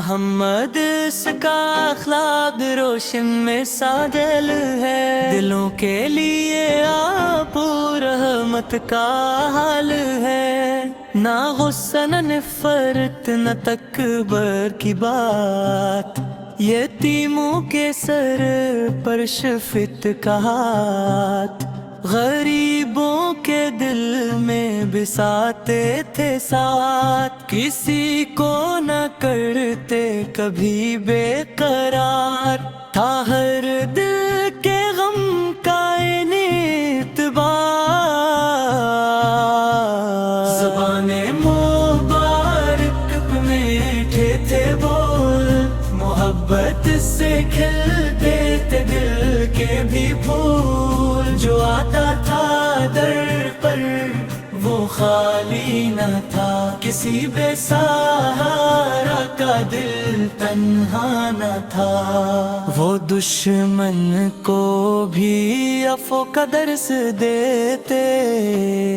محمد اس کا اخلاق روشن میں سادل ہے، دلوں کے لیے آپ رحمت کا حال ہے، نہ غصہ نہ نفرت نہ تکبر کی بات، یتیموں کے سر پر شفقت کا ہاتھ، غریبوں کے دل میں بساتے تھے ساتھ، کسی کو نہ کرتے کبھی بے قرار، تھا ہر دل کے غم کا اعتبار، زبان مبارک پہ میٹھے تھے بول، محبت سے کھلتے تھے دل کے بھی پھول، جو آتا تھا در پر وہ خالی نہ تھا، کسی بے سہارا کا دل تنہا نہ تھا، وہ دشمن کو بھی عفو کا درس دیتے،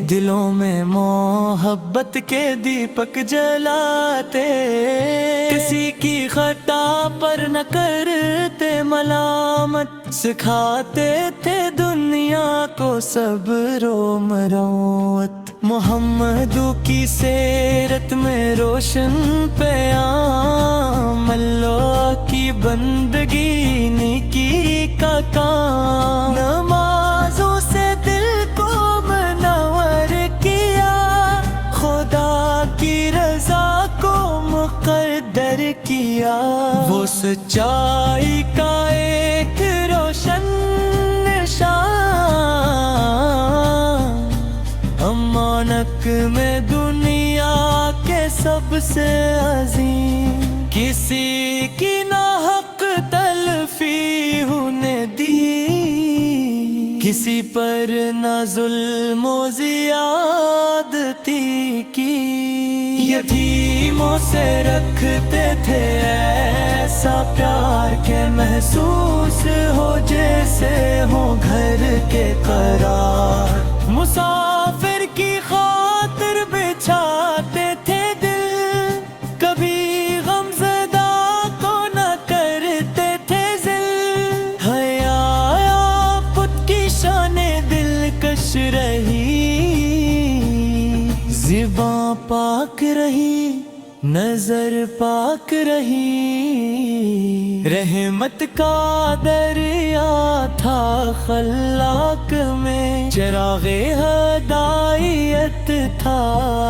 دلوں میں محبت کے دیپک جلاتے، کسی کی خطا پر نہ کرتے ملامت، سکھاتے تھے دنیا کو صبر و مروت، محمد کی سیرت میں روشن پیام، اللہ کی بندگی نیکی کا کام، نمازوں سے دل کو منور کیا، خدا کی رضا کو مقدر کیا، وہ سچائی کا ایک روشن نشان، امانت میں دنیا کے سب سے عظیم، کسی کی نہ حق تلفی ہونے دی، کسی پر نہ ظلم و زیادتی کی، یتیموں سے رکھتے تھے ایسا پیار کہ محسوس ہو جیسے ہو گھر کے قرار، مسافر کی خاطر بچھاتے تھے دل، کبھی غم زدہ کو نہ کرتے تھے ذل، حیا پت کی شان دلکش رہی، زباں پاک رہی نظر پاک رہی، رحمت کا دریا تھا خلاق میں، چراغ ہدایت تھا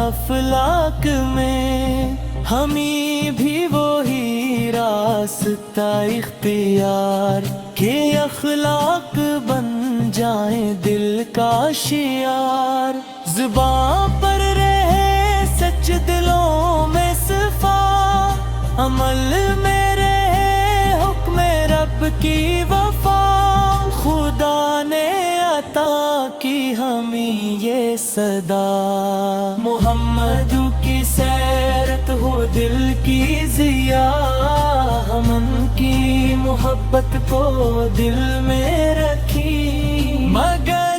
افلاک میں، ہمیں بھی وہی راستہ اختیار، کہ اخلاق بن جائیں دل کا شعار، زبان پر رہے سچ دلوں میں صفا، عمل میں رہے حکم رب کی وفا، خدا نے عطا کی ہمیں یہ صدا، محمد کی سیرت ہو دل کی ضیا، ہم ان کی محبت کو دل میں رکھی، مگر